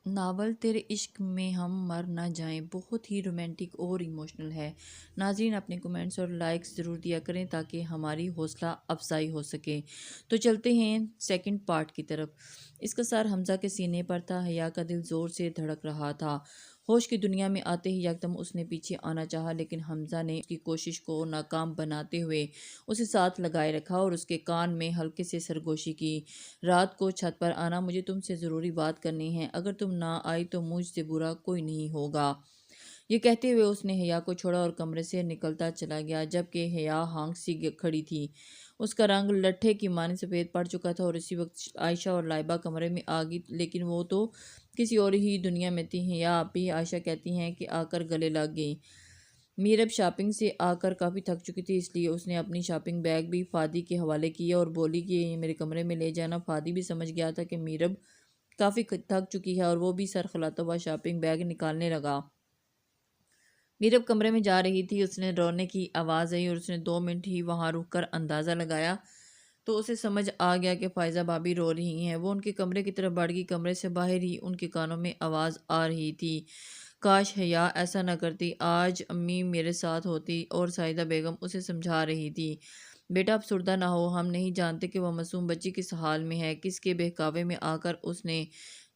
Novel تیرے عشق میں ہم مر نہ جائیں بہت ہی رومانٹک اور ایموشنل ہے۔ ناظرین اپنے کمنٹس اور لائکس ضرور دیا کریں تاکہ ہماری حوصلہ افزائی ہو سکے۔ تو چلتے ہیں سیکنڈ پارٹ کی طرف۔ اس کا سر حمزہ کے سینے پر تھا۔ حیا کا دل زور سے دھڑک رہا تھا۔ ہوش کی دنیا میں آتے ہی یکدم اس نے پیچھے آنا چاہا، لیکن حمزہ نے اس کی کوشش کو ناکام بناتے ہوئے اسے ساتھ لگائے رکھا اور اس کے کان میں ہلکے سے سرگوشی کی۔ رات کو چھت پر آنا، مجھے تم سے ضروری بات کرنی ہے، اگر تم نہ آئی تو مجھ سے برا کوئی نہیں ہوگا۔ یہ کہتے ہوئے اس نے حیا کو چھوڑا اور کمرے سے نکلتا چلا گیا، جبکہ حیا ہانک سی کھڑی تھی۔ اس کا رنگ لٹھے کی مانند سفید پڑ چکا تھا اور اسی وقت عائشہ اور لائبہ کمرے میں آ گئی، لیکن وہ تو کسی اور ہی دنیا میں تھی۔ حیا آپی، عائشہ کہتی ہیں کہ آ کر گلے لگ گئی۔ میرب شاپنگ سے آ کر کافی تھک چکی تھی، اس لیے اس نے اپنی شاپنگ بیگ بھی فادی کے حوالے کیا اور بولی کہ یہ میرے کمرے میں لے جانا۔ فادی بھی سمجھ گیا تھا کہ میرب کافی تھک چکی ہے اور وہ بھی سر کھلاتا ہوا شاپنگ بیگ نکالنے لگا۔ میرب کمرے میں جا رہی تھی، اس نے رونے کی آواز آئی اور اس نے 2 منٹ ہی وہاں رک کر اندازہ لگایا تو اسے سمجھ آ گیا کہ فائزہ بھابھی رو رہی ہیں۔ وہ ان کے کمرے کی طرف بڑھ گئی۔ کمرے سے باہر ہی ان کے کانوں میں آواز آ رہی تھی، کاش حیا ایسا نہ کرتی، آج امی میرے ساتھ ہوتی۔ اور سعیدہ بیگم اسے سمجھا رہی تھی، بیٹا افسردہ نہ ہو، ہم نہیں جانتے کہ وہ معصوم بچی کس حال میں ہے۔ کس کے بہکاوے میں آ کر اس نے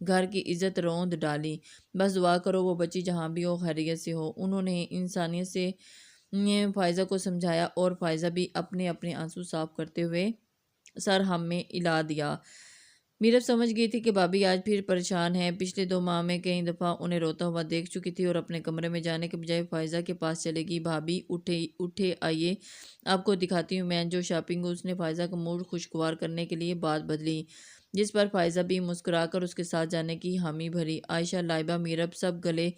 گھر کی عزت روند ڈالی۔ بس دعا کرو وہ بچی جہاں بھی ہو خیریت سے ہو۔ انہوں نے انسانیت سے فائزہ کو سمجھایا اور فائزہ بھی اپنے اپنے آنسو صاف کرتے ہوئے سر ہم میں ہلا دیا۔ میرب سمجھ گئی تھی کہ بھابھی آج پھر پریشان ہے۔ پچھلے 2 ماہ میں کئی دفعہ انہیں روتا ہوا دیکھ چکی تھی اور اپنے کمرے میں جانے کے بجائے فائزہ کے پاس چلے گی۔ بھابھی اٹھے آئیے آپ کو دکھاتی ہوں میں جو شاپنگ۔ اس نے فائزہ کا موڈ خوشگوار کرنے کے لیے بات بدلی، جس پر فائزہ بھی مسکرا کر اس کے ساتھ جانے کی حامی بھری۔ عائشہ، لائبہ، میرب سب گلے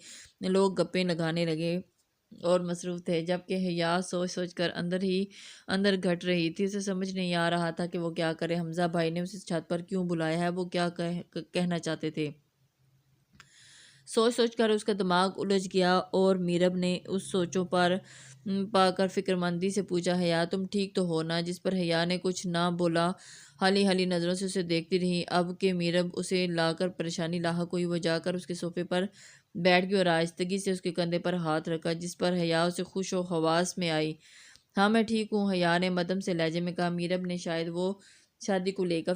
لوگ گپیں لگانے لگے اور مصروف تھے، جبکہ حیا سوچ سوچ کر اندر ہی اندر گھٹ رہی تھی۔ اسے سمجھ نہیں آ رہا تھا کہ وہ کیا کرے۔ حمزہ بھائی نے اسے چھت پر کیوں بلایا ہے، وہ کیا کہنا چاہتے تھے؟ سوچ سوچ کر اس کا دماغ الجھ گیا اور میرب نے اس سوچوں پر پا کر فکر مندی سے پوچھا، حیا تم ٹھیک تو ہو نا؟ جس پر حیا نے کچھ نہ بولا، حالی حالی نظروں سے اسے دیکھتی رہی۔ اب کہ میرب اسے لا کر پریشانی لاحق ہوئی، وہ جا کر اس کے صوفے پر بیٹھ گئی اور آہستگی سے اس کے کندھے پر ہاتھ رکھا، جس پر حیا اسے خوش و حواس میں آئی۔ ہاں میں ٹھیک ہوں، حیا نے مدھم سے لہجے میں کہا۔ میرب نے شاید وہ شادی کو لے کر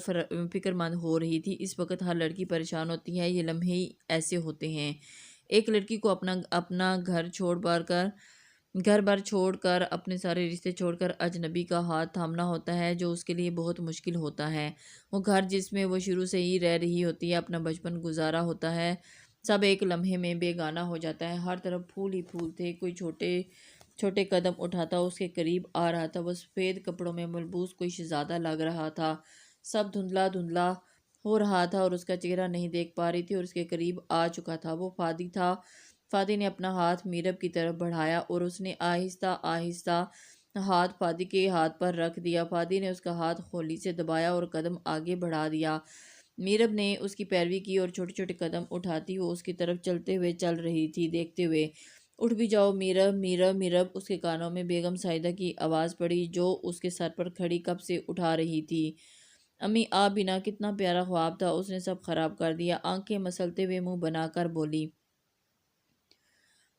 فکر مند ہو رہی تھی۔ اس وقت ہر لڑکی پریشان ہوتی ہے، یہ لمحے ہی ایسے ہوتے ہیں۔ ایک لڑکی کو اپنا گھر بار چھوڑ کر، اپنے سارے رشتے چھوڑ کر اجنبی کا ہاتھ تھامنا ہوتا ہے، جو اس کے لیے بہت مشکل ہوتا ہے۔ وہ گھر جس میں وہ شروع سے ہی رہ رہی ہوتی ہے، اپنا بچپن گزارا ہوتا ہے، سب ایک لمحے میں بے گانہ ہو جاتا ہے۔ ہر طرف پھول ہی پھول تھے۔ کوئی چھوٹے قدم اٹھاتا اس کے قریب آ رہا تھا۔ وہ سفید کپڑوں میں ملبوس کوئی شہزادہ لگ رہا تھا۔ سب دھندلا دھندلا ہو رہا تھا اور اس کا چہرہ نہیں دیکھ پا رہی تھی اور اس کے قریب آ چکا تھا۔ وہ فادی تھا۔ فادی نے اپنا ہاتھ میرب کی طرف بڑھایا اور اس نے آہستہ آہستہ ہاتھ فادی کے ہاتھ پر رکھ دیا۔ فادی نے اس کا ہاتھ ہولی سے دبایا اور قدم آگے بڑھا دیا۔ میرب نے اس کی پیروی کی اور چھوٹے چھوٹے قدم اٹھاتی وہ اس کی طرف چلتے ہوئے چل رہی تھی، دیکھتے ہوئے۔ اٹھ بھی جاؤ میرب، میرب، میرب۔ اس کے کانوں میں بیگم سعیدہ کی آواز پڑی، جو اس کے سر پر کھڑی کب سے اٹھا رہی تھی۔ امی آپ بھی نا، کتنا پیارا خواب تھا، اس نے سب خراب کر دیا۔ آنکھیں مسلتے ہوئے منہ بنا کر بولی،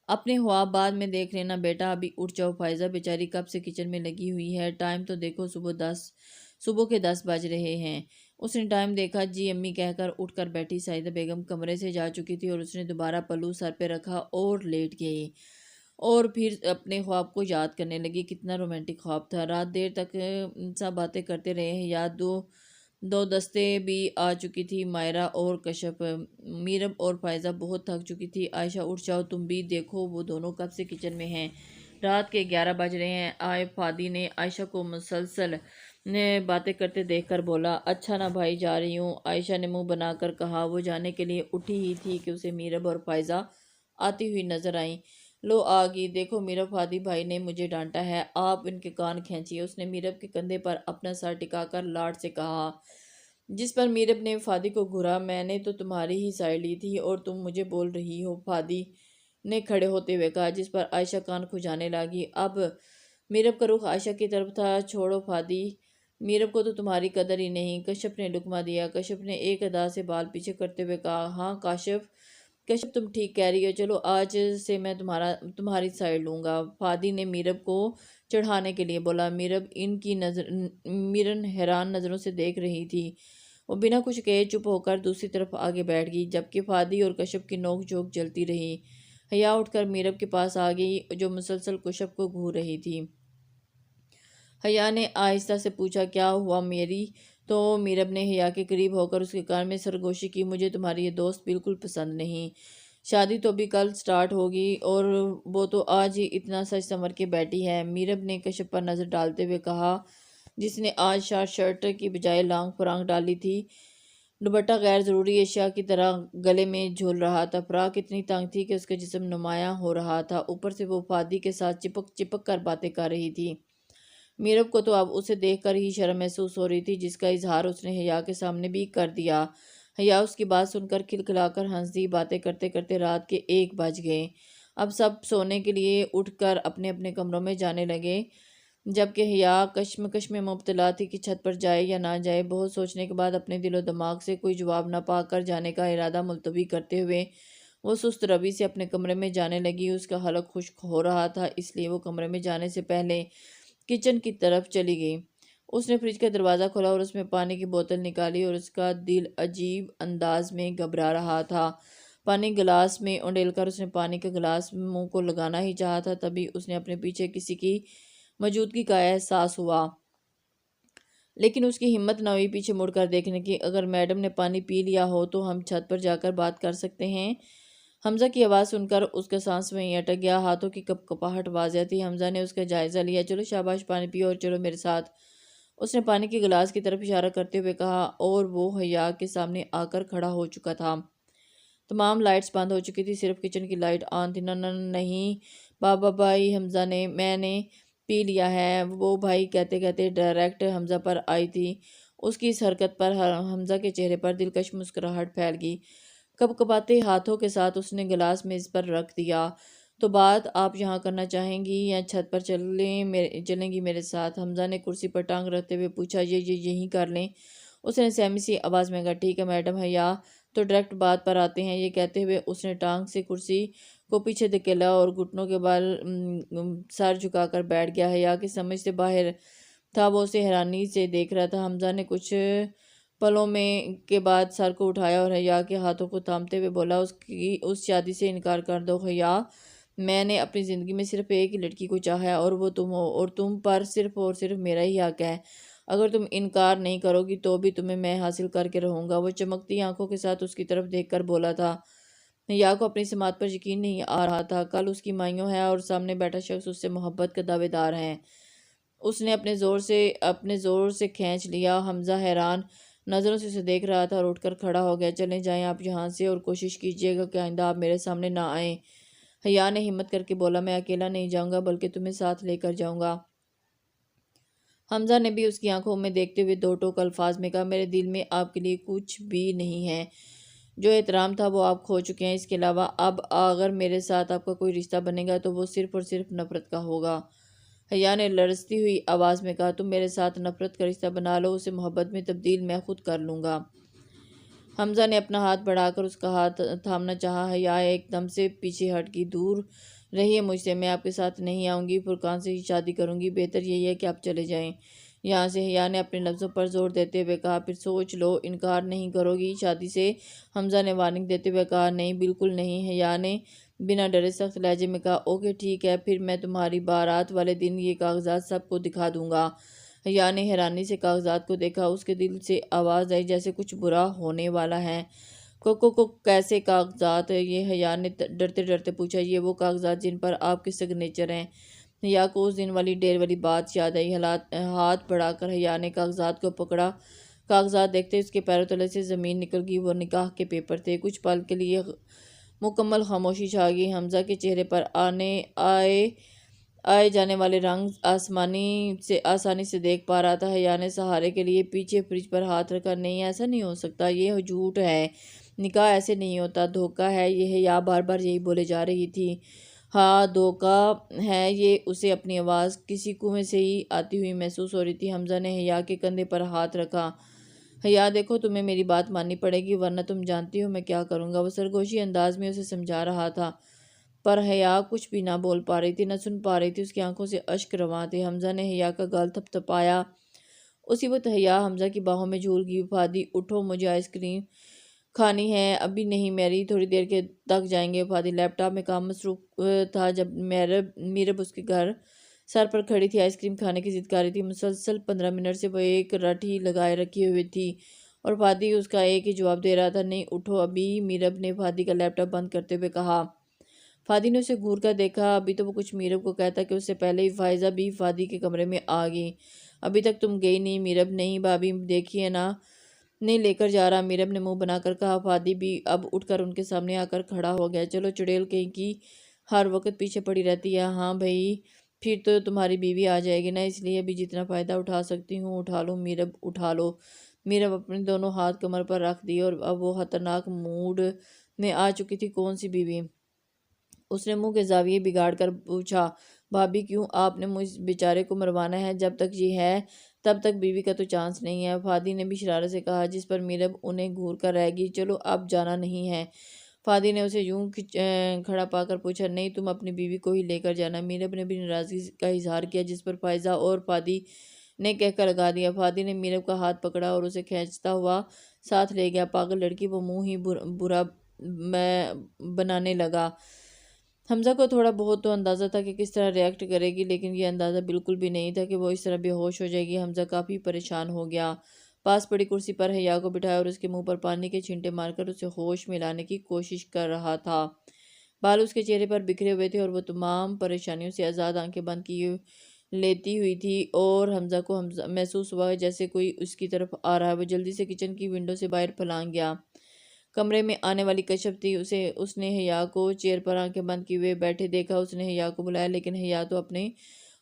اپنے خواب بعد میں دیکھ لینا بیٹا، ابھی اٹھ جاؤ۔ فائزہ بیچاری کب سے کچن میں لگی ہوئی ہے، ٹائم تو دیکھو، صبح کے 10 بج رہے ہیں۔ اس نے ٹائم دیکھا، جی امی کہہ کر اٹھ کر بیٹھی۔ سعیدہ بیگم کمرے سے جا چکی تھی اور اس نے دوبارہ پلو سر پہ رکھا اور لیٹ گئی اور پھر اپنے خواب کو یاد کرنے لگی۔ کتنا رومانٹک خواب تھا۔ رات دیر تک سب باتیں کرتے رہے۔ یاد دو دستے بھی آ چکی تھی، مائرہ اور کشف۔ میرب اور فائزہ بہت تھک چکی تھی۔ عائشہ اٹھ جاؤ تم بھی، دیکھو وہ دونوں کب سے کچن میں ہیں، رات کے 11 بج رہے ہیں۔ آئے فادی نے عائشہ کو مسلسل باتیں کرتے دیکھ کر بولا، اچھا نا بھائی جا رہی ہوں۔ عائشہ نے منہ بنا کر کہا۔ وہ جانے کے لیے اٹھی ہی تھی کہ اسے میرب اور فائزہ آتی ہوئی نظر آئیں۔ لو آ گئی، دیکھو میرب، فادی بھائی نے مجھے ڈانٹا ہے، آپ ان کے کان کھینچیے۔ اس نے میرب کے کندھے پر اپنا سر ٹکا کر لاڈ سے کہا، جس پر میرب نے فادی کو گھورا، میں نے تو تمہاری ہی سائیڈ لی تھی اور تم مجھے بول رہی ہو، فادی نے کھڑے ہوتے ہوئے کہا، جس پر عائشہ کان کھجانے لگی۔ اب میرب کا رخ عائشہ کی طرف تھا۔ چھوڑو فادی میرب کو تو تمہاری قدر ہی نہیں۔ کشف نے لقمہ دیا۔ کشف نے ایک ادا سے بال پیچھے کرتے ہوئے کہا، ہاں کشف تم ٹھیک کہہ رہی ہو، چلو آج سے میں تمہاری سائڈ لوں گا۔ فادی نے میرب کو چڑھانے کے لیے بولا۔ میرن حیران نظروں سے دیکھ رہی تھی۔ وہ بنا کچھ کہے چپ ہو کر دوسری طرف آگے بیٹھ گئی، جبکہ فادی اور کشف کی نوک جھوک چلتی رہی۔ حیا اٹھ کر میرب کے پاس آ گئی جو مسلسل کشف کو گھور رہی تھی۔ حیا نے آہستہ سے پوچھا، کیا ہوا میری؟ تو میرب نے حیا کے قریب ہو کر اس کے کان میں سرگوشی کی، مجھے تمہاری یہ دوست بالکل پسند نہیں۔ شادی تو ابھی کل سٹارٹ ہوگی اور وہ تو آج ہی اتنا سج سنور کے بیٹھی ہے۔ میرب نے کشف پر نظر ڈالتے ہوئے کہا، جس نے آج شارٹ شرٹ کی بجائے لانگ فراک ڈالی تھی۔ دوپٹہ غیر ضروری اشیاء کی طرح گلے میں جھول رہا تھا۔ فراک اتنی تنگ تھی کہ اس کا جسم نمایاں ہو رہا تھا، اوپر سے وہ فادی کے ساتھ چپک کر باتیں کر رہی تھی۔ میرب کو تو اب اسے دیکھ کر ہی شرم محسوس ہو رہی تھی، جس کا اظہار اس نے حیا کے سامنے بھی کر دیا۔ حیا اس کی بات سن کر کھلکھلا کر ہنس دی۔ باتیں کرتے کرتے رات کے 1 بج گئے۔ اب سب سونے کے لیے اٹھ کر اپنے اپنے کمروں میں جانے لگے، جبکہ حیا کشمکش میں مبتلا تھی کہ چھت پر جائے یا نہ جائے۔ بہت سوچنے کے بعد اپنے دل و دماغ سے کوئی جواب نہ پا کر جانے کا ارادہ ملتوی کرتے ہوئے وہ سست روی سے اپنے کمرے میں جانے لگی۔ اس کا حلق خشک ہو رہا تھا، اس لیے وہ کمرے میں جانے سے پہلے کچن کی طرف چلی گئی۔ اس نے فریج کا دروازہ کھولا اور اس میں پانی کی بوتل نکالی اور اس کا دل عجیب انداز میں گھبرا رہا تھا۔ پانی گلاس میں انڈیل کر اس نے پانی کا گلاس منہ کو لگانا ہی چاہا تھا، تبھی اس نے اپنے پیچھے کسی کی موجودگی کا احساس ہوا، لیکن اس کی ہمت نہ ہوئی پیچھے مڑ کر دیکھنے کی۔ اگر میڈم نے پانی پی لیا ہو تو ہم چھت پر جا کر بات کر سکتے ہیں۔ حمزہ کی آواز سن کر اس کا سانس وہیں اٹک گیا۔ ہاتھوں کی کپ کپاہٹ واضح تھی۔ حمزہ نے اس کا جائزہ لیا۔ چلو شاباش، پانی پیو اور چلو میرے ساتھ، اس نے پانی کے گلاس کی طرف اشارہ کرتے ہوئے کہا، اور وہ حیا کے سامنے آ کر کھڑا ہو چکا تھا۔ تمام لائٹس بند ہو چکی تھی، صرف کچن کی لائٹ آن تھی۔ نہیں بابا بھائی، حمزہ نے، میں نے پی لیا ہے، وہ بھائی کہتے کہتے ڈائریکٹ حمزہ پر آئی تھی۔ اس کی اس حرکت پر حمزہ کے چہرے پر دلکش مسکراہٹ پھیل گئی۔ کپ کپاتے ہاتھوں کے ساتھ اس نے گلاس میز پر رکھ دیا۔ تو بات آپ یہاں کرنا چاہیں گی یا چھت پر چلیں گی میرے ساتھ؟ حمزہ نے کرسی پر ٹانگ رکھتے ہوئے پوچھا۔ یہ یہیں کر لیں، اس نے سہمی سی آواز میں کہا۔ ٹھیک ہے میڈم، حیا تو ڈائریکٹ بات پر آتے ہیں۔ یہ کہتے ہوئے اس نے ٹانگ سے کرسی کو پیچھے دھکیلا اور گھٹنوں کے بل سر جھکا کر بیٹھ گیا۔ حیا کی سمجھ سے باہر تھا، وہ اسے حیرانی سے دیکھ رہا تھا۔ حمزہ نے کچھ پلوں کے بعد سر کو اٹھایا اور حیا کے ہاتھوں کو تھامتے ہوئے بولا، اس شادی سے انکار کر دو حیا، میں نے اپنی زندگی میں صرف ایک ہی لڑکی کو چاہا ہے اور وہ تم ہو، اور تم پر صرف اور صرف میرا ہی حق ہے۔ اگر تم انکار نہیں کرو گی تو بھی تمہیں میں حاصل کر کے رہوں گا۔ وہ چمکتی آنکھوں کے ساتھ اس کی طرف دیکھ کر بولا تھا۔ حیا کو اپنی سماعت پر یقین نہیں آ رہا تھا۔ کل اس کی مائیوں ہے اور سامنے بیٹھا شخص اس سے محبت کا دعوے دار ہے۔ اس نے اپنے زور سے کھینچ لیا۔ حمزہ حیران نظروں سے اسے دیکھ رہا تھا اور اٹھ کر کھڑا ہو گیا۔ چلیں جائیں آپ یہاں سے، اور کوشش کیجیے گا کہ آئندہ آپ میرے سامنے نہ آئیں۔ حیا نے ہمت کر کے بولا، میں اکیلا نہیں جاؤں گا بلکہ تمہیں ساتھ لے کر جاؤں گا۔ حمزہ نے بھی اس کی آنکھوں میں دیکھتے ہوئے دو ٹوک الفاظ میں کہا، میرے دل میں آپ کے لیے کچھ بھی نہیں ہے، جو احترام تھا وہ آپ کھو چکے ہیں۔ اس کے علاوہ اب اگر میرے ساتھ آپ کا کوئی رشتہ بنے گا تو وہ صرف اور صرف نفرت کا ہوگا۔ حیا نے لرزتی ہوئی آواز میں کہا، تم میرے ساتھ نفرت کا رشتہ بنا لو، اسے محبت میں تبدیل میں خود کر لوں گا۔ حمزہ نے اپنا ہاتھ بڑھا کر اس کا ہاتھ تھامنا چاہا۔ حیا ایک دم سے پیچھے ہٹ گئی۔ دور رہیے مجھ سے، میں آپ کے ساتھ نہیں آؤں گی، فرقان سے ہی شادی کروں گی، بہتر یہی ہے کہ آپ چلے جائیں یہاں سے۔ حیا نے اپنے لفظوں پر زور دیتے ہوئے کہا، پھر سوچ لو، انکار نہیں کرو گی شادی سے؟ حمزہ نے وارننگ دیتے ہوئے کہا، نہیں بالکل نہیں۔ حیا نے بنا ڈرے سخت لہجے میں کہا، اوکے ٹھیک ہے، پھر میں تمہاری بارات والے دن یہ کاغذات سب کو دکھا دوں گا۔ حیا نے حیرانی سے کاغذات کو دیکھا۔ اس کے دل سے آواز آئی جیسے کچھ برا ہونے والا ہے۔ کیسے کاغذات؟ یہ حیا نے ڈرتے ڈرتے پوچھا۔ یہ وہ کاغذات جن پر آپ کے سگنیچر ہیں۔ حیا کو اس دن والی ڈیر والی بات یاد آئی۔ ہاتھ بڑھا کر حیا نے کاغذات کو پکڑا۔ کاغذات دیکھتے اس کے پیروں تلے سے زمین نکل گئی۔ وہ نکاح کے پیپر تھے۔ کچھ پل کے لیے مکمل خاموشی چھا گئی۔ حمزہ کے چہرے پر آئے جانے والے رنگ آسانی سے دیکھ پا رہا تھا۔ حیا نے سہارے کے لیے پیچھے فریج پر ہاتھ رکھا، نہیں ایسا نہیں ہو سکتا، یہ جھوٹ ہے، نکاح ایسے نہیں ہوتا، دھوکہ ہے، یہ حیا بار بار یہی بولے جا رہی تھی۔ ہاں دھوکا ہے یہ، اسے اپنی آواز کسی کنویں سے ہی آتی ہوئی محسوس ہو رہی تھی۔ حمزہ نے حیا کے کندھے پر ہاتھ رکھا۔ حیا دیکھو، تمہیں میری بات ماننی پڑے گی ورنہ تم جانتی ہو میں کیا کروں گا۔ وہ سرگوشی انداز میں اسے سمجھا رہا تھا، پر حیا کچھ بھی نہ بول پا رہی تھی، نہ سن پا رہی تھی، اس کی آنکھوں سے اشک رواں تھے۔ حمزہ نے حیا کا گال تھپ تھپایا۔ اسی وقت حیا حمزہ کی باہوں میں جھول گئی۔ فادی اٹھو، مجھے آئس کریم کھانی ہے۔ ابھی نہیں میری، تھوڑی دیر کے تک جائیں گے۔ فادی لیپ ٹاپ میں کام مصروف تھا جب میرب اس کے گھر سر پر کھڑی تھی، آئس کریم کھانے کی ضد کر رہی تھی۔ مسلسل 15 منٹ سے وہ ایک رٹ ہی لگائے رکھی ہوئی تھی اور فادی اس کا ایک ہی جواب دے رہا تھا، نہیں اٹھو ابھی۔ میرب نے فادی کا لیپ ٹاپ بند کرتے ہوئے کہا۔ فادی نے اسے گھور کر دیکھا۔ ابھی تو وہ کچھ میرب کو کہتا کہ اس سے پہلے ہی فائزہ بھی فادی کے کمرے میں آ گئی۔ ابھی تک تم گئی نہیں؟ میرب نہیں بھابھی، دیکھیے نا، نہیں لے کر جا رہا، میرب نے منہ بنا کر کہا۔ فادی بھی اب اٹھ کر ان کے سامنے آ کر کھڑا ہو گیا۔ چلو چڑیل کہیں کی، ہر وقت پیچھے پڑی رہتی ہے۔ ہاں بھائی، پھر تو تمہاری بیوی آ جائے گی نا، اس لیے ابھی جتنا فائدہ اٹھا سکتی ہوں اٹھا لو میرب، اٹھا لو۔ میرب اپنے دونوں ہاتھ کمر پر رکھ دیے اور اب وہ خطرناک موڈ میں آ چکی تھی۔ کون سی بیوی؟ اس نے منہ کے زاویے بگاڑ کر پوچھا۔ بھابھی کیوں، آپ نے مجھ بیچارے کو مروانا ہے؟ جب تک یہ ہے تب تک بیوی کا تو چانس نہیں ہے، فادی نے بھی شرارت سے کہا، جس پر میرب انہیں گھور کر رہ گئی۔ چلو اب جانا نہیں ہے؟ فادی نے اسے یوں کھڑا پا کر پوچھا۔ نہیں، تم اپنی بیوی کو ہی لے کر جانا۔ میرب نے بھی ناراضگی کا اظہار کیا، جس پر فائزہ اور فادی نے کہہ کر لگا دیا۔ فادی نے میرب کا ہاتھ پکڑا اور اسے کھینچتا ہوا ساتھ لے گیا۔ پاگل لڑکی، وہ منہ ہی برا بنانے لگا۔ حمزہ کو تھوڑا بہت تو اندازہ تھا کہ کس طرح ری ایکٹ کرے گی، لیکن یہ اندازہ بالکل بھی نہیں تھا کہ وہ اس طرح بے ہوش ہو جائے گی۔ حمزہ کافی پریشان ہو گیا۔ پاس پڑی کرسی پر حیا کو بٹھایا اور اس کے منہ پر پانی کے چھینٹے مار کر اسے ہوش میں لانے کی کوشش کر رہا تھا۔ بال اس کے چہرے پر بکھرے ہوئے تھے اور وہ تمام پریشانیوں سے آزاد آنکھیں بند کیے لیتی ہوئی تھی، اور حمزہ کو محسوس ہوا جیسے کوئی اس کی طرف آ رہا ہے۔ وہ جلدی سے کچن کی ونڈو سے باہر پھلانگ گیا۔ کمرے میں آنے والی کشف تھی۔ اس نے حیا کو چیئر پر آنکھیں بند کیے ہوئے بیٹھے دیکھا۔ اس نے حیا کو بلایا، لیکن حیا تو اپنے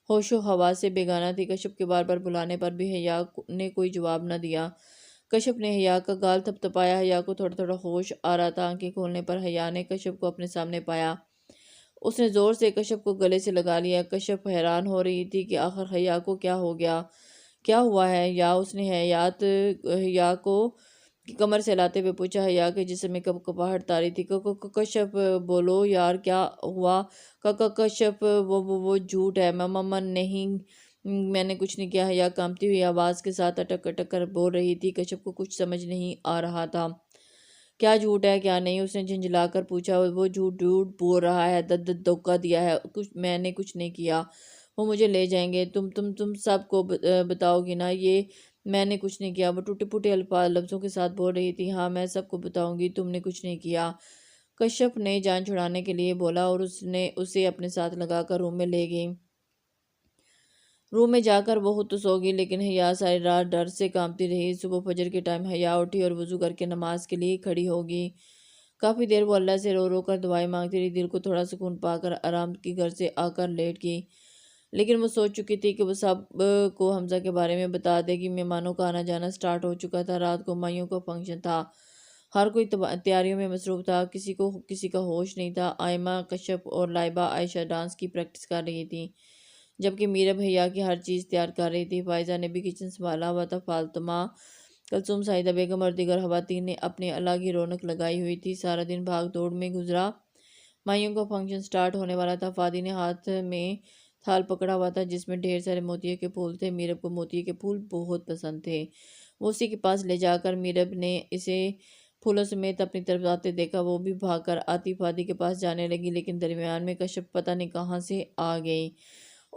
ہوش و حواس سے بیگانہ تھی۔ کشف کے بار بار بلانے پر بھی حیا نے کوئی جواب نہ دیا۔ کشف نے حیا کا گال تھپ تھپایا۔ حیا کو تھوڑا تھوڑا ہوش آ رہا تھا۔ آنکھیں کھولنے پر حیا نے کشف کو اپنے سامنے پایا۔ اس نے زور سے کشف کو گلے سے لگا لیا۔ کشف حیران ہو رہی تھی کہ آخر حیا کو کیا ہو گیا، کیا ہوا ہے یا اس نے حیا کو کمر سے لاتے ہوئے پوچھا۔ حیا کے جسم میں کپکپاہٹ طاری تھی۔ کشف بولو یار، کیا ہوا؟ کشف وہ جھوٹ ہے، ماما نہیں، میں نے کچھ نہیں کیا۔ حیا کانپتی ہوئی آواز کے ساتھ اٹک اٹک کر بول رہی تھی۔ کشف کو کچھ سمجھ نہیں آ رہا تھا، کیا جھوٹ ہے کیا نہیں، اس نے جھنجھلا کر پوچھا۔ وہ جھوٹ بول رہا ہے، دھوکہ دیا ہے، میں نے کچھ نہیں کیا، وہ مجھے لے جائیں گے، تم سب کو بتاؤ گی نا یہ میں نے کچھ نہیں کیا۔ وہ ٹوٹے پھوٹے لفظوں کے ساتھ بول رہی تھی۔ ہاں میں سب کو بتاؤں گی، تم نے کچھ نہیں کیا، کشف نے جان چھڑانے کے لیے بولا، اور اس نے اسے اپنے ساتھ لگا کر روم میں لے گئی۔ روم میں جا کر وہ خود تو سو گئی، لیکن حیا ساری رات ڈر سے کانپتی رہی۔ صبح فجر کے ٹائم حیا اٹھی اور وضو کر کے نماز کے لیے کھڑی ہو گئی۔ کافی دیر وہ اللہ سے رو رو کر دعائیں مانگتی رہی۔ دل کو تھوڑا سکون پا کر آرام کی گھر سے آ کر لیٹ گئی، لیکن وہ سوچ چکی تھی کہ وہ سب کو حمزہ کے بارے میں بتا دے گی۔ مہمانوں کا آنا جانا سٹارٹ ہو چکا تھا۔ رات کو مائیوں کا فنکشن تھا، ہر کوئی تیاریوں میں مصروف تھا، کسی کا ہوش نہیں تھا۔ آئمہ، کشف اور لائبہ عائشہ ڈانس کی پریکٹس کر رہی تھی، جبکہ میرب حیا کی ہر چیز تیار کر رہی تھی۔ فائزہ نے بھی کچن سنبھالا ہوا تھا۔ فاطمہ، کلثوم، سعیدہ بیگم اور دیگر خواتین نے اپنی الگ ہی رونق لگائی ہوئی تھی۔ سارا دن بھاگ دوڑ میں گزرا۔ مائیوں کا فنکشن سٹارٹ ہونے والا تھا۔ فادی نے ہاتھ میں تھال پکڑا ہوا تھا جس میں ڈھیر سارے موتیے کے پھول تھے۔ میرب کو موتیے کے پھول بہت پسند تھے۔ وہ اسی کے پاس لے جا کر میرب نے اسے پھولوں سمیت اپنی طرف آتے دیکھا۔ وہ بھی بھاگ کر آتی فادی کے پاس جانے لگی، لیکن درمیان میں کشف پتہ نہیں کہاں سے آ گئی،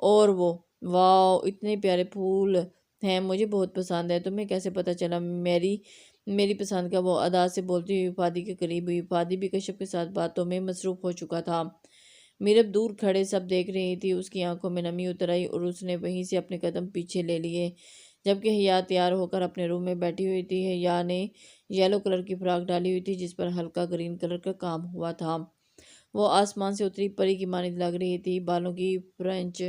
اور وہ، واو اتنے پیارے پھول ہیں، مجھے بہت پسند ہے، تمہیں کیسے پتہ چلا میری پسند کا؟ وہ ادا سے بولتی ہوئی فادی کے قریب ہوئی۔ فادی بھی کشف کے ساتھ باتوں میں مصروف ہو چکا تھا۔ میرب دور کھڑے سب دیکھ رہی تھی۔ اس کی آنکھوں میں نمی اتر آئی اور اس نے وہیں سے اپنے قدم پیچھے لے لیے، جبکہ حیا تیار ہو کر اپنے روم میں بیٹھی ہوئی تھی۔ حیا نے یلو کلر کی فراک ڈالی ہوئی تھی جس پر ہلکا گرین کلر کا کام ہوا تھا۔ وہ آسمان سے اتری پری کی مانند لگ رہی تھی۔ بالوں کی فرنچ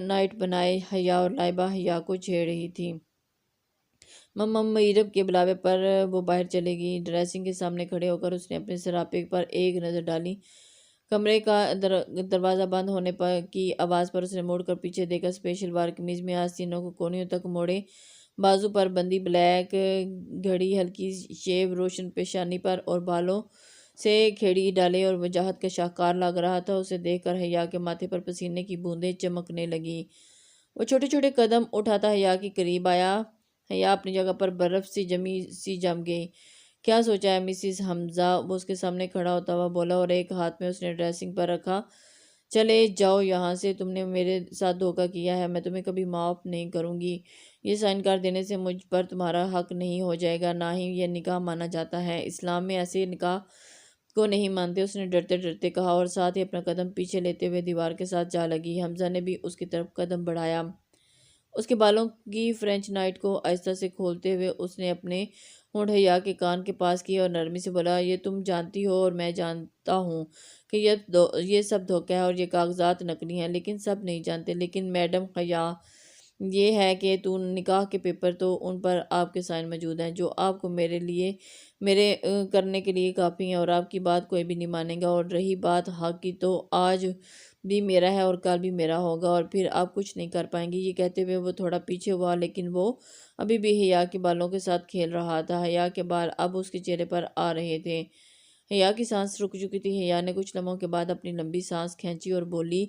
نائٹ بنائے حیا اور لائبہ حیا کو چھیڑ رہی تھی۔ میرب کے بلاوے پر وہ باہر چلے گی۔ ڈریسنگ کے سامنے کھڑے ہو کر اس نے اپنے سراپے پر ایک نظر ڈالی۔ کمرے کا دروازہ بند ہونے کی آواز پر اس نے موڑ کر پیچھے دیکھا۔ اسپیشل وار قمیض میں آستینوں کو کونیوں تک موڑے، بازو پر بندی بلیک گھڑی، ہلکی شیو روشن پیشانی پر اور بالوں سے کھیڑی ڈالے اور وجاہت کا شاہکار لگ رہا تھا۔ اسے دیکھ کر حیا کے ماتھے پر پسینے کی بوندیں چمکنے لگیں۔ وہ چھوٹے چھوٹے قدم اٹھاتا حیا کے قریب آیا۔ حیا اپنی جگہ پر برف سی جم گئی۔ کیا سوچا ہے مسز حمزہ؟ وہ اس کے سامنے کھڑا ہوتا ہوا بولا اور ایک ہاتھ میں اس نے ڈریسنگ پر رکھا۔ چلے جاؤ یہاں سے، تم نے میرے ساتھ دھوکہ کیا ہے، میں تمہیں کبھی معاف نہیں کروں گی۔ یہ سائن کر دینے سے مجھ پر تمہارا حق نہیں ہو جائے گا، نہ ہی یہ نکاح مانا جاتا ہے۔ اسلام میں ایسے نکاح کو نہیں مانتے، اس نے ڈرتے ڈرتے کہا اور ساتھ ہی اپنا قدم پیچھے لیتے ہوئے دیوار کے ساتھ جا لگی۔ حمزہ نے بھی اس کی طرف قدم بڑھایا۔ اس کے بالوں کی فرینچ نائٹ کو آہستہ سے کھولتے ہوئے اس نے اپنے ہونٹ حیا کے کان کے پاس کیے اور نرمی سے بولا، یہ تم جانتی ہو اور میں جانتا ہوں کہ یہ سب دھوکہ ہے اور یہ کاغذات نقلی ہیں، لیکن سب نہیں جانتے۔ لیکن میڈم حیا، یہ ہے کہ نکاح کے پیپر تو ان پر آپ کے سائن موجود ہیں، جو آپ کو میرے کرنے کے لیے کافی ہیں، اور آپ کی بات کوئی بھی نہیں مانے گا۔ اور رہی بات حق کی، تو آج بھی میرا ہے اور کل بھی میرا ہوگا، اور پھر آپ کچھ نہیں کر پائیں گے۔ یہ کہتے ہوئے وہ تھوڑا پیچھے ہوا، لیکن وہ ابھی بھی حیا کے بالوں کے ساتھ کھیل رہا تھا۔ حیا کے بال اب اس کے چہرے پر آ رہے تھے۔ حیا کی سانس رک چکی تھی۔ حیا نے کچھ لمحوں کے بعد اپنی لمبی سانس کھینچی اور بولی،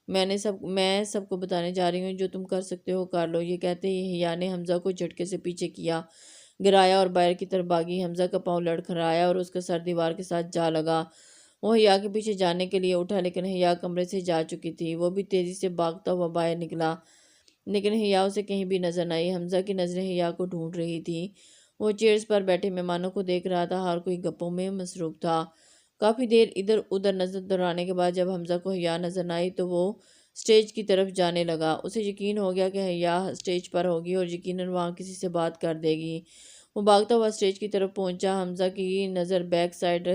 میں سب کو بتانے جا رہی ہوں، جو تم کر سکتے ہو کر لو۔ یہ کہتے ہی حیا نے حمزہ کو جھٹکے سے پیچھے کیا، گرایا اور باہر کی طرف بھاگی۔ حمزہ کا پاؤں لڑکھڑایا اور اس کا سر دیوار کے ساتھ جا لگا۔ وہ حیا کے پیچھے جانے کے لیے اٹھا، لیکن حیا کمرے سے جا چکی تھی۔ وہ بھی تیزی سے بھاگتا ہوا باہر نکلا، لیکن حیا اسے کہیں بھی نظر نہ آئی۔ حمزہ کی نظریں حیا کو ڈھونڈ رہی تھیں۔ وہ چیئرز پر بیٹھے مہمانوں کو دیکھ رہا تھا، ہر کوئی گپوں میں مصروف تھا۔ کافی دیر ادھر ادھر نظر دوڑانے کے بعد جب حمزہ کو حیا نظر نہ آئی تو وہ اسٹیج کی طرف جانے لگا۔ اسے یقین ہو گیا کہ حیا اسٹیج پر ہوگی اور یقیناً وہاں کسی سے بات کر دے گی۔ وہ بھاگتا ہوا اسٹیج کی طرف پہنچا۔ حمزہ کی نظر بیک سائڈ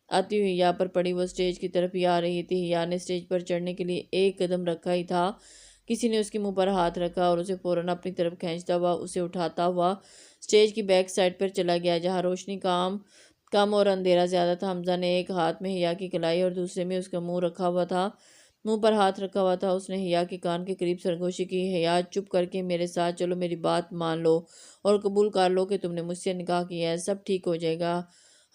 آتی ہوئی حیا پر پڑی۔ وہ اسٹیج کی طرف ہی آ رہی تھی۔ حیا نے اسٹیج پر چڑھنے کے لیے ایک قدم رکھا ہی تھا، کسی نے اس کے منہ پر ہاتھ رکھا اور اسے فوراً اپنی طرف کھینچتا ہوا اسے اٹھاتا ہوا اسٹیج کی بیک سائڈ پر چلا گیا، جہاں روشنی کم اور اندھیرا زیادہ تھا۔ حمزہ نے ایک ہاتھ میں حیا کی کلائی اور دوسرے میں اس کا منہ پر ہاتھ رکھا ہوا تھا۔ اس نے حیا کے کان کے قریب سرگوشی کی، حیا چپ کر کے میرے ساتھ چلو، میری بات مان لو اور قبول کر لو کہ تم نے مجھ سے نکاح کیا ہے، سب ٹھیک ہو جائے گا۔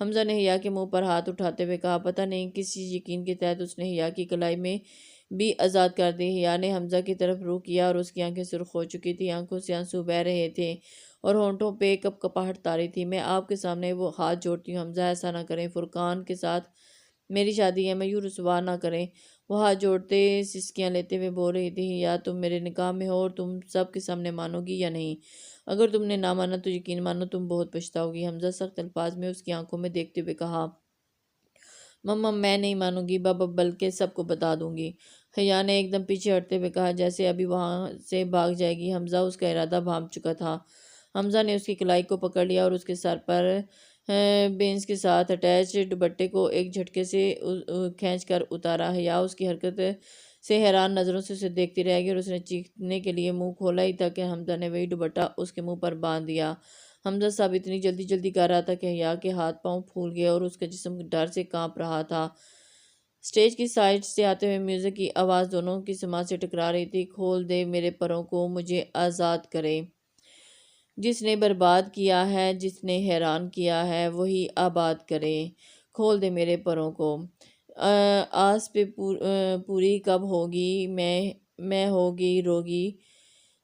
حمزہ نے حیا کے منہ پر ہاتھ اٹھاتے ہوئے کہا۔ پتہ نہیں کس یقین کے تحت اس نے حیا کی کلائی میں بھی آزاد کر دی۔ حیا نے حمزہ کی طرف رخ کیا اور اس کی آنکھیں سرخ ہو چکی تھیں، آنکھوں سے آنسو بہہ رہے تھے اور ہونٹوں پہ کپکپاہٹ طاری تھی۔ میں آپ کے سامنے وہ ہاتھ جوڑتی ہوں حمزہ، ایسا نہ کریں، فرقان کے ساتھ میری شادی ہے، میں یوں رسوا نہ کریں۔ وہ ہاتھ جوڑتے سسکیاں لیتے ہوئے بول رہی تھی، یا تم میرے نکاح میں ہو اور تم سب کے سامنے مانو گی یا نہیں؟ اگر تم نے نہ مانا تو یقین مانو تم بہت پچھتاؤ گی۔ حمزہ سخت الفاظ میں اس کی آنکھوں میں دیکھتے ہوئے کہا، مما میں نہیں مانوں گی بابا، بلکہ سب کو بتا دوں گی۔ حیا نے ایک دم پیچھے ہٹتے ہوئے کہا، جیسے ابھی وہاں سے بھاگ جائے گی۔ حمزہ اس کا ارادہ بھانپ چکا تھا۔ حمزہ نے اس کی کلائی کو پکڑ لیا اور اس کے سر پر بینز کے ساتھ اٹیچ دوپٹے کو ایک جھٹکے سے کھینچ کر اتارا۔ حیا اس کی حرکت سے حیران نظروں سے اسے دیکھتی رہ گئی اور اس نے چیخنے کے لیے منہ کھولا ہی تھا کہ حمزہ نے وہی دوپٹہ اس کے منہ پر باندھ دیا۔ حمزہ صاحب اتنی جلدی جلدی کر رہا تھا کہ حیا کے ہاتھ پاؤں پھول گئے اور اس کا جسم ڈر سے کانپ رہا تھا۔ اسٹیج کی سائڈ سے آتے ہوئے میوزک کی آواز دونوں کی سماعت سے ٹکرا رہی تھی۔ کھول دے میرے پروں کو، مجھے آزاد کرے، جس نے برباد کیا ہے، جس نے حیران کیا ہے، وہی آباد کرے۔ کھول دے میرے پروں کو، آس پہ پوری کب ہوگی، میں ہو گئی روگی،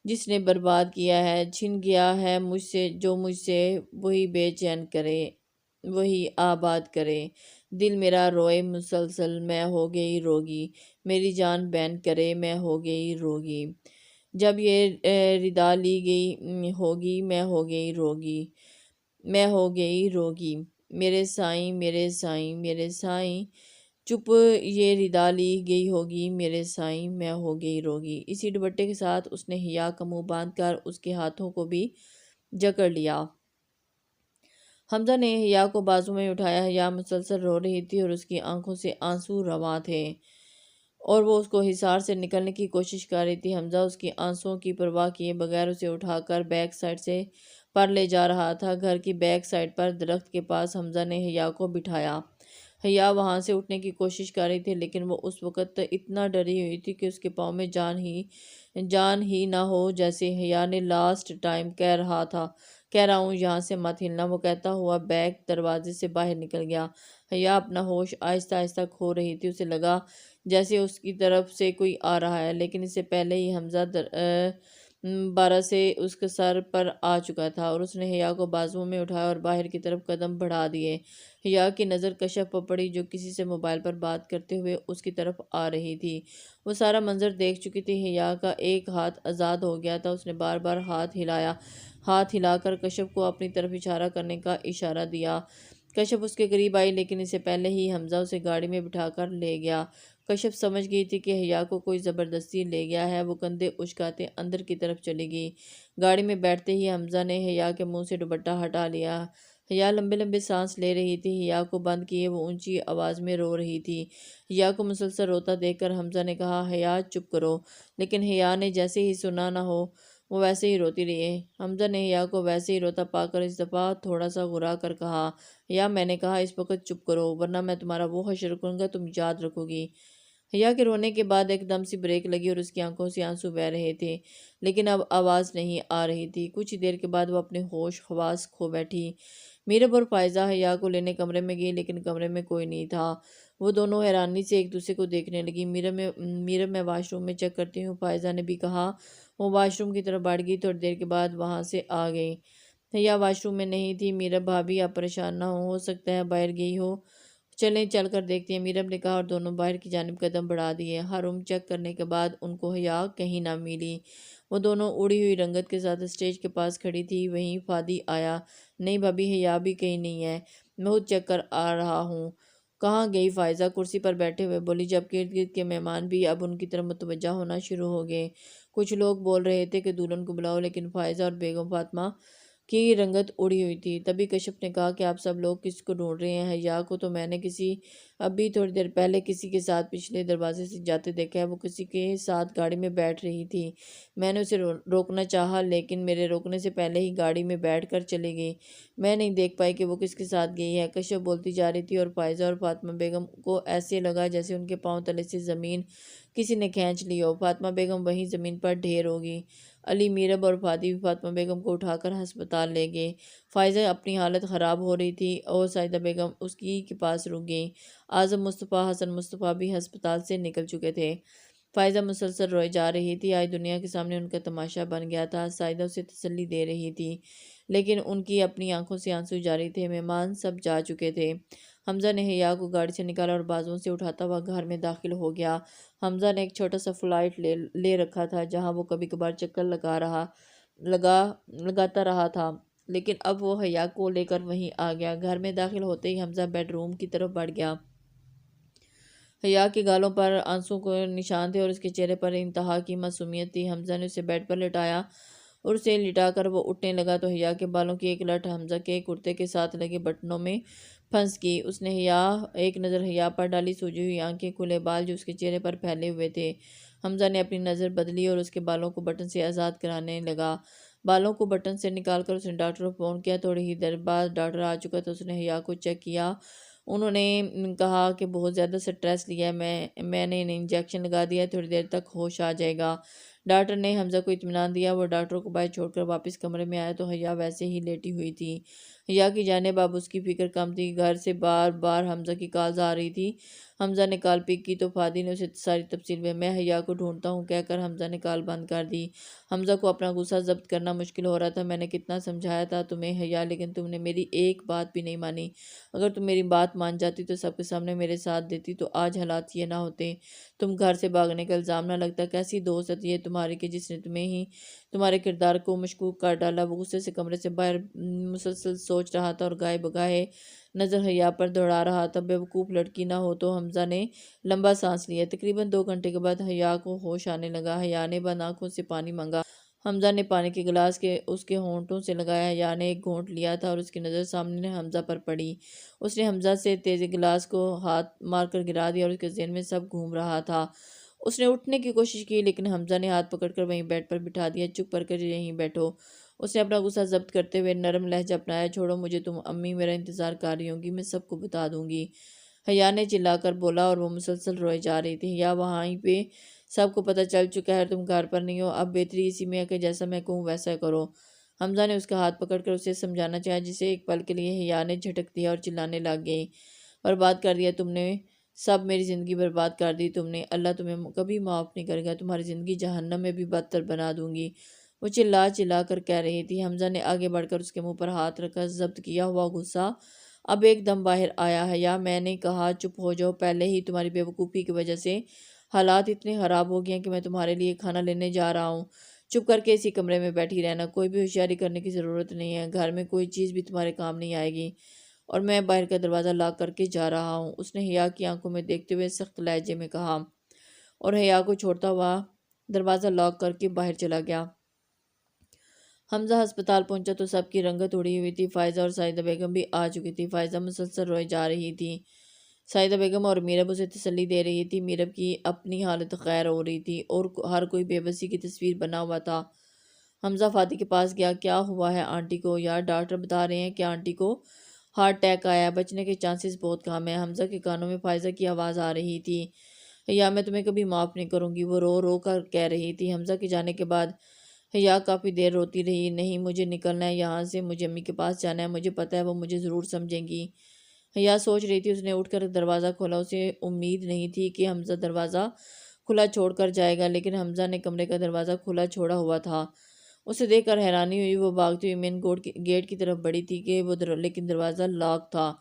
جس نے برباد کیا ہے، چھن گیا ہے مجھ سے جو مجھ سے، وہی بے چین کرے، وہی آباد کرے۔ دل میرا روئے مسلسل، میں ہو گئی روگی، میری جان بین کرے، میں ہو گئی روگی۔ جب یہ ردا لی گئی ہوگی، میں ہو گئی روگی، میں ہو گئی روگی، میرے سائیں میرے سائیں میرے سائیں، چپ یہ ردا لی گئی ہوگی، میرے سائیں میں ہو گئی روگی۔ اسی دوپٹے کے ساتھ اس نے حیا کا منہ باندھ کر اس کے ہاتھوں کو بھی جکڑ لیا۔ حمزہ نے حیا کو بازو میں اٹھایا۔ حیا مسلسل رو رہی تھی اور اس کی آنکھوں سے آنسو رواں تھے اور وہ اس کو حصار سے نکلنے کی کوشش کر رہی تھی۔ حمزہ اس کی آنسوؤں کی پرواہ کیے بغیر اسے اٹھا کر بیک سائڈ سے پر لے جا رہا تھا۔ گھر کی بیک سائڈ پر درخت کے پاس حمزہ نے حیا کو بٹھایا۔ حیا وہاں سے اٹھنے کی کوشش کر رہی تھی، لیکن وہ اس وقت اتنا ڈری ہوئی تھی کہ اس کے پاؤں میں جان ہی نہ ہو۔ جیسے حیا نے لاسٹ ٹائم کہہ رہا ہوں یہاں سے مت ہلنا، وہ کہتا ہوا بیگ دروازے سے باہر نکل گیا۔ حیا اپنا ہوش آہستہ آہستہ کھو رہی تھی، اسے لگا جیسے اس کی طرف سے کوئی آ رہا ہے، لیکن اس سے پہلے ہی حمزہ بارہ سے اس کے سر پر آ چکا تھا اور اس نے حیا کو بازوؤں میں اٹھایا اور باہر کی طرف قدم بڑھا دیے۔ حیا کی نظر کشف پر پڑی، جو کسی سے موبائل پر بات کرتے ہوئے اس کی طرف آ رہی تھی۔ وہ سارا منظر دیکھ چکی تھی۔ حیا کا ایک ہاتھ آزاد ہو گیا تھا، اس نے بار بار ہاتھ ہلا کر کشف کو اپنی طرف اشارہ کرنے کا اشارہ دیا۔ کشف اس کے قریب آئی، لیکن اس سے پہلے ہی حمزہ اسے گاڑی میں بٹھا کر لے گیا۔ کشف سمجھ گئی تھی کہ حیا کو کوئی زبردستی لے گیا ہے، وہ کندھے اچکاتے اندر کی طرف چلی گئی۔ گاڑی میں بیٹھتے ہی حمزہ نے حیا کے منہ سے دوپٹہ ہٹا لیا۔ حیا لمبے لمبے سانس لے رہی تھی، حیا کو بند کیے وہ اونچی آواز میں رو رہی تھی۔ حیا کو مسلسل روتا دیکھ کر حمزہ نے کہا حیا چپ کرو، لیکن حیا نے جیسے ہی سنا نہ ہو وہ ویسے ہی روتی رہی۔ حمزہ نے حیا کو ویسے ہی روتا پا کر اس دفعہ تھوڑا سا گھرا کر کہا حیا میں نے کہا اس وقت چپ کرو، ورنہ میں تمہارا وہ حشر کروں گا تم یاد رکھو گی۔ حیا کے رونے کے بعد ایک دم سی بریک لگی اور اس کی آنکھوں سے آنسو بہہ رہے تھے، لیکن اب آواز نہیں آ رہی تھی۔ کچھ دیر کے بعد وہ اپنے ہوش حواس کھو بیٹھی۔ میرب اور فائزہ حیا کو لینے کمرے میں گئی، لیکن کمرے میں کوئی نہیں تھا۔ وہ دونوں حیرانی سے ایک دوسرے کو دیکھنے لگی۔ میرب میں واش روم میں چیک کرتی ہوں، فائزہ نے بھی کہا۔ وہ واش روم کی طرف بڑھ گئی، تھوڑی دیر کے بعد وہاں سے آ گئی۔ حیا واش روم میں نہیں تھی۔ میرب بھابی آپ پریشان نہ ہو سکتا ہے باہر گئی ہو، چلیں چل کر دیکھتے ہیں، میرب نے کہا اور دونوں باہر کی جانب قدم بڑھا دیے۔ ہر روم چیک کرنے کے بعد ان کو حیا کہیں نہ ملی۔ وہ دونوں اڑی ہوئی رنگت کے ساتھ اسٹیج کے پاس کھڑی تھی۔ وہیں فادی آیا۔ نہیں بھابی حیا بھی کہیں نہیں ہے، میں خود چیک کر آ رہا ہوں۔ کہاں گئی فائزہ کرسی پر بیٹھے ہوئے بولی، جب ارد گرد کے مہمان بھی اب ان کی طرف متوجہ ہونا شروع ہو گئے۔ کچھ لوگ بول رہے تھے کہ دلہن کو بلاؤ، لیکن فائزہ اور بیگم فاطمہ کی رنگت اڑی ہوئی تھی۔ تبھی کشف نے کہا کہ آپ سب لوگ کس کو ڈھونڈ رہے ہیں؟ حیا کو تو میں نے ابھی تھوڑی دیر پہلے کسی کے ساتھ پچھلے دروازے سے جاتے دیکھا ہے، وہ کسی کے ساتھ گاڑی میں بیٹھ رہی تھی۔ میں نے اسے روکنا چاہا، لیکن میرے روکنے سے پہلے ہی گاڑی میں بیٹھ کر چلی گئی۔ میں نہیں دیکھ پائی کہ وہ کس کے ساتھ گئی ہے۔ کشف بولتی جا رہی تھی اور فائزہ اور فاطمہ بیگم کو ایسے لگا جیسے ان کے پاؤں تلے سے زمین کسی نے کھینچ لی ہو۔ فاطمہ بیگم وہیں زمین پر ڈھیر ہو گئی۔ علی، میرب اور فادی بھی فاطمہ بیگم کو اٹھا کر ہسپتال لے گئے۔ فائزہ اپنی حالت خراب ہو رہی تھی اور ساجدہ بیگم اس کی کے پاس رک گئیں۔ اعظم مصطفیٰ، حسن مصطفیٰ بھی ہسپتال سے نکل چکے تھے۔ فائزہ مسلسل روئے جا رہی تھی۔ آج دنیا کے سامنے ان کا تماشا بن گیا تھا۔ ساجدہ اسے تسلی دے رہی تھی، لیکن ان کی اپنی آنکھوں سے آنسو جاری تھے۔ مہمان سب جا چکے تھے۔ حمزہ نے حیا کو گاڑی سے نکالا اور بازوؤں سے اٹھاتا ہوا گھر میں داخل ہو گیا۔ حمزہ نے ایک چھوٹا سا فلائٹ لے رکھا تھا، جہاں وہ کبھی کبھار چکر لگاتا رہا تھا، لیکن اب وہ حیا کو لے کر وہیں آ گیا۔ گھر میں داخل ہوتے ہی حمزہ بیڈ روم کی طرف بڑھ گیا۔ حیا کے گالوں پر آنسوؤں کے نشان تھے اور اس کے چہرے پر انتہا کی معصومیت تھی۔ حمزہ نے اسے بیڈ پر لٹایا اور اسے لٹا کر وہ اٹھنے لگا تو حیا کے بالوں کی ایک لٹ حمزہ کے کرتے کے ساتھ لگے بٹنوں میں پھنس گئی۔ اس نے ایک نظر حیا پر ڈالی، سوجی ہوئی آنکھیں، کھلے بال جو اس کے چہرے پر پھیلے ہوئے تھے۔ حمزہ نے اپنی نظر بدلی اور اس کے بالوں کو بٹن سے آزاد کرانے لگا۔ بالوں کو بٹن سے نکال کر اس نے ڈاکٹر کو فون کیا۔ تھوڑی ہی دیر بعد ڈاکٹر آ چکا تھا۔ اس نے حیا کو چیک کیا۔ انہوں نے کہا کہ بہت زیادہ سٹریس لیا ہے، میں نے انجیکشن لگا دیا ہے، تھوڑی دیر تک ہوش آ جائے گا۔ ڈاکٹر نے حمزہ کو اطمینان دیا۔ وہ ڈاکٹر کو باہر چھوڑ کر واپس کمرے میں آیا تو حیا ویسے ہی لیٹی ہوئی تھی۔ حیا کی جانب اب اس کی فکر کم تھی۔ گھر سے بار بار حمزہ کی کالز آ رہی تھی۔ حمزہ نے کال پک کی تو فادی نے اسے ساری تفصیل میں حیا کو ڈھونڈتا ہوں کہہ کر حمزہ نے کال بند کر دی۔ حمزہ کو اپنا غصہ ضبط کرنا مشکل ہو رہا تھا۔ میں نے کتنا سمجھایا تھا تمہیں حیا، لیکن تم نے میری ایک بات بھی نہیں مانی۔ اگر تم میری بات مان جاتی تو سب کے سامنے میرے ساتھ دیتی تو آج حالات یہ نہ ہوتے۔ تم گھر سے بھاگنے کا الزام نہ لگتا۔ کیسی دوست ہے یہ تمہاری کہ جس نے تمہیں ہی تمہارے کردار کو مشکوک کر ڈالا۔ وہ غصے سے کمرے سے باہر مسلسل سوچ رہا تھا اور گاہے بگاہے نظر حیا پر دوڑا رہا تھا۔ بیوقوف لڑکی نہ ہو تو حمزہ نے لمبا سانس لیا۔ تقریباً 2 گھنٹے کے بعد حیا کو ہوش آنے لگا۔ حیا نے بند آنکھوں سے پانی مانگا۔ حمزہ نے پانی کے گلاس اس کے ہونٹوں سے لگایا۔ حیا نے ایک گھونٹ لیا تھا اور اس کی نظر سامنے حمزہ پر پڑی۔ اس نے حمزہ سے تیزی گلاس کو ہاتھ مار کر گرا دیا اور اس کے ذہن میں سب گھوم رہا تھا۔ اس نے اٹھنے کی کوشش کی، لیکن حمزہ نے ہاتھ پکڑ کر وہیں بیڈ پر بٹھا دیا۔ چپ کر یہیں بیٹھو۔ اس نے اپنا غصہ ضبط کرتے ہوئے نرم لہجہ اپنایا۔ چھوڑو مجھے، تم امی میرا انتظار کر رہی ہوں گی، میں سب کو بتا دوں گی۔ حیا نے چلا کر بولا اور وہ مسلسل روئے جا رہی تھی۔ حیا وہیں پہ سب کو پتہ چل چکا ہے، تم گھر پر نہیں ہو، اب بہتری اسی میں ہے کہ جیسا میں کہوں ویسا کرو۔ حمزہ نے اس کا ہاتھ پکڑ کر اسے سمجھانا چاہا، جسے ایک پل کے لیے حیا نے جھٹک دیا اور چلانے لگ گئی، برباد کر دیا تم نے، سب میری زندگی برباد کر دی تم نے، اللہ تمہیں کبھی معاف نہیں کرے گا، تمہاری زندگی جہنم میں بھی بدتر بنا دوں گی، وہ چلا چلا کر کہہ رہی تھی۔ حمزہ نے آگے بڑھ کر اس کے منہ پر ہاتھ رکھا، ضبط کیا ہوا غصہ اب ایک دم باہر آیا۔ حیا، میں نے کہا چپ ہو جاؤ، پہلے ہی تمہاری بے وقوفی کی وجہ سے حالات اتنے خراب ہو گئے ہیں کہ میں تمہارے لیے کھانا لینے جا رہا ہوں، چپ کر کے اسی کمرے میں بیٹھی رہنا، کوئی بھی ہوشیاری کرنے کی ضرورت نہیں ہے، گھر میں کوئی چیز بھی تمہارے کام نہیں آئے گی، اور میں باہر کا دروازہ لاک کر کے جا رہا ہوں، اس نے حیا کی آنکھوں میں دیکھتے ہوئے سخت لہجے میں کہا، اور حیا کو چھوڑتا ہوا دروازہ لاک کر کے باہر چلا گیا۔ حمزہ ہسپتال پہنچا تو سب کی رنگت اڑی ہوئی تھی، فائزہ اور سائدہ بیگم بھی آ چکی تھی، فائزہ مسلسل روئے جا رہی تھی، سائدہ بیگم اور میرب اسے تسلی دے رہی تھی، میرب کی اپنی حالت خیر ہو رہی تھی اور ہر کوئی بے بسی کی تصویر بنا ہوا تھا۔ حمزہ فاتح کے پاس گیا، کیا ہوا ہے آنٹی کو؟ یار ڈاکٹر بتا رہے ہیں کہ آنٹی کو ہارٹ اٹیک آیا ہے، بچنے کے چانسز بہت کم ہیں۔ حمزہ کے کانوں میں فائزہ کی آواز آ رہی تھی، حیا میں تمہیں کبھی معاف نہیں کروں گی، وہ رو رو کر کہہ رہی تھی۔ حمزہ کے جانے کے بعد حیا کافی دیر روتی رہی، نہیں مجھے نکلنا ہے یہاں سے، مجھے امی کے پاس جانا ہے، مجھے پتہ ہے وہ مجھے ضرور سمجھیں گی۔ حیا سوچ رہی تھی، اس نے اٹھ کر دروازہ کھولا، اسے امید نہیں تھی کہ حمزہ دروازہ کھلا چھوڑ کر جائے گا، لیکن حمزہ نے کمرے کا دروازہ کھلا چھوڑا ہوا تھا۔ اسے دیکھ کر حیرانی ہوئی، وہ بھاگتی ہوئی مین گیٹ کی طرف بڑھی تھی کہ لیکن دروازہ لاک تھا۔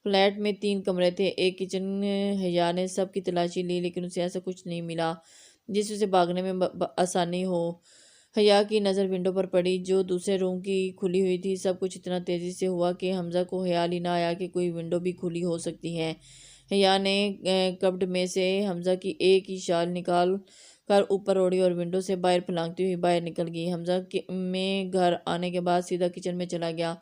فلیٹ میں 3 کمرے تھے، ایک کچن، حیا نے سب کی تلاشی لی لیکن اسے ایسا کچھ نہیں ملا جس سے بھاگنے میں آسانی ہو۔ حیا کی نظر ونڈو پر پڑی جو دوسرے روم کی کھلی ہوئی تھی، سب کچھ اتنا تیزی سے ہوا کہ حمزہ کو خیال ہی نہ آیا کہ کوئی ونڈو بھی کھلی ہو سکتی ہے۔ حیا نے کبڈ میں سے حمزہ کی ایک ہی شال نکال کر اوپر اوڑھی اور ونڈو سے باہر پھلانگتی ہوئی باہر نکل گئی۔ حمزہ میں گھر آنے کے بعد سیدھا کچن میں چلا گیا،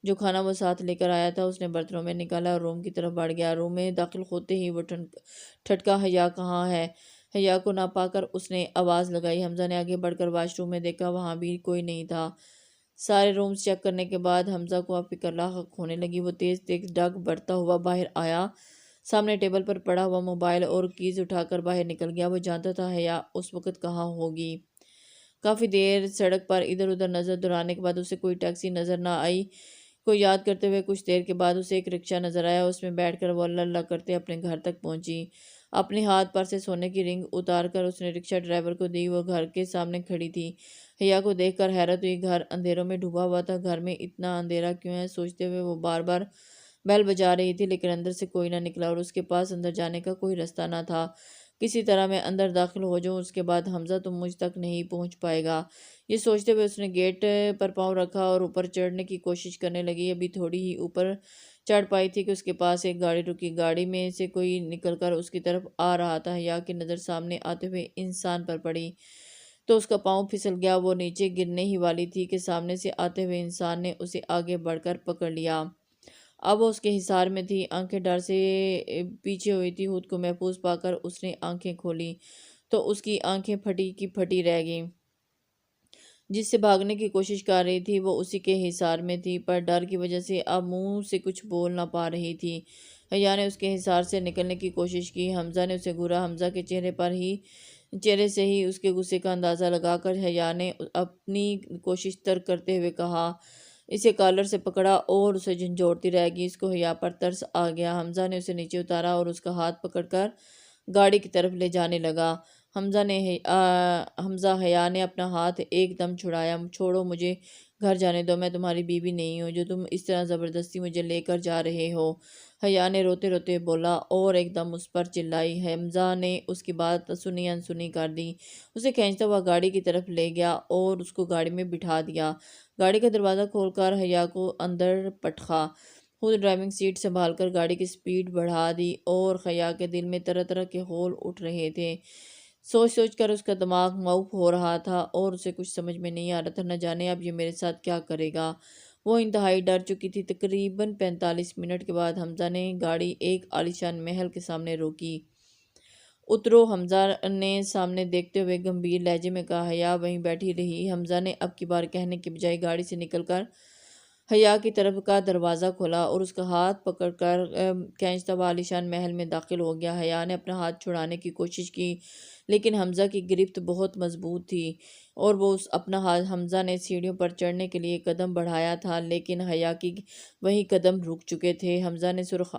جو کھانا وہ ساتھ لے کر آیا تھا اس نے برتنوں میں نکالا اور روم کی طرف بڑھ گیا۔ روم میں داخل ہوتے ہی وہ ٹھٹکا، حیا کہاں ہے؟ حیا کو نہ پا کر اس نے آواز لگائی۔ حمزہ نے آگے بڑھ کر واش روم میں دیکھا، وہاں بھی کوئی نہیں تھا۔ سارے رومز چیک کرنے کے بعد حمزہ کو اب فکر لاحق ہونے لگی، وہ تیز تیز ڈگ بڑھتا ہوا باہر آیا، سامنے ٹیبل پر پڑا ہوا موبائل اور کیز اٹھا کر باہر نکل گیا۔ وہ جانتا تھا حیا اس وقت کہاں ہوگی۔ کافی دیر سڑک پر ادھر ادھر نظر دوڑانے کے بعد اسے کوئی ٹیکسی نظر نہ آئی۔ کو یاد کرتے ہوئے کچھ دیر کے بعد اسے ایک رکشہ نظر آیا، اس میں بیٹھ کر وہ اللہ اللہ کرتے اپنے گھر تک پہنچی۔ اپنے ہاتھ پر سے سونے کی رنگ اتار کر اس نے رکشہ ڈرائیور کو دی، وہ گھر کے سامنے کھڑی تھی۔ حیا کو دیکھ کر حیرت ہوئی، گھر اندھیروں میں ڈوبا ہوا تھا، گھر میں اتنا اندھیرا کیوں ہے سوچتے ہوئے وہ بار بار بیل بجا رہی تھی لیکن اندر سے کوئی نہ نکلا اور اس کے پاس اندر جانے کا کوئی راستہ نہ تھا۔ کسی طرح میں اندر داخل ہو جاؤں، اس کے بعد حمزہ تو مجھ تک نہیں پہنچ پائے گا، یہ سوچتے ہوئے اس نے گیٹ پر پاؤں رکھا اور اوپر چڑھنے کی کوشش کرنے لگی۔ ابھی تھوڑی ہی اوپر چڑھ پائی تھی کہ اس کے پاس ایک گاڑی رکی، گاڑی میں سے کوئی نکل کر اس کی طرف آ رہا تھا۔ حیا کی نظر سامنے آتے ہوئے انسان پر پڑی تو اس کا پاؤں پھسل گیا، وہ نیچے گرنے ہی والی تھی کہ سامنے سے آتے ہوئے انسان نے اسے آگے بڑھ کر پکڑ لیا۔ اب وہ اس کے حصار میں تھی، آنکھیں ڈر سے پیچھے ہوئی تھی، خود کو محفوظ پا کر اس نے آنکھیں کھولی تو اس کی آنکھیں پھٹی کی پھٹی رہ گئیں۔ جس سے بھاگنے کی کوشش کر رہی تھی وہ اسی کے حصار میں تھی، پر ڈر کی وجہ سے اب منہ سے کچھ بول نہ پا رہی تھی۔ حیا نے اس کے حصار سے نکلنے کی کوشش کی، حمزہ نے اسے گھورا، حمزہ کے چہرے سے ہی اس کے غصے کا اندازہ لگا کر حیا نے اپنی کوشش ترک کرتے ہوئے کہا، اسے کالر سے پکڑا اور اسے جھنجھوڑتی رہ گئی۔ اس کو حیا پر ترس آ گیا، حمزہ نے اسے نیچے اتارا اور اس کا ہاتھ پکڑ کر گاڑی کی طرف لے جانے لگا۔ حمزہ حیا نے اپنا ہاتھ ایک دم چھڑایا، چھوڑو مجھے، گھر جانے دو، میں تمہاری بیوی نہیں ہوں جو تم اس طرح زبردستی مجھے لے کر جا رہے ہو، حیا نے روتے روتے بولا اور ایک دم اس پر چلائی۔ حمزہ نے اس کی بات سنی انسنی کر دی، اسے کھینچتا ہوا گاڑی کی طرف لے گیا اور اس کو گاڑی میں بٹھا دیا۔ گاڑی کا دروازہ کھول کر حیا کو اندر پٹخا، خود ڈرائیونگ سیٹ سنبھال کر گاڑی کی سپیڈ بڑھا دی اور حیا کے دل میں طرح طرح کے خول اٹھ رہے تھے، سوچ سوچ کر اس کا دماغ معوف ہو رہا تھا اور اسے کچھ سمجھ میں نہیں آ رہا تھا، نہ جانے اب یہ میرے ساتھ کیا کرے گا۔ وہ انتہائی ڈر چکی تھی۔ تقریباً 45 منٹ کے بعد حمزہ نے گاڑی ایک عالیشان محل کے سامنے روکی۔ اترو، حمزہ نے سامنے دیکھتے ہوئے گمبھیر لہجے میں کہا۔ حیا وہیں بیٹھی رہی، حمزہ نے اب کی بار کہنے کے بجائے گاڑی سے نکل کر حیا کی طرف کا دروازہ کھلا اور اس کا ہاتھ پکڑ کر کھینچتا ہوا عالیشان محل میں داخل ہو گیا۔ حیا نے اپنا ہاتھ چھڑانے کی کوشش کی لیکن حمزہ کی گرفت بہت مضبوط تھی اور وہ اپنا ہاتھ حمزہ نے سیڑھیوں پر چڑھنے کے لیے قدم بڑھایا تھا لیکن حیا کی وہی قدم رک چکے تھے۔ حمزہ نے سرخ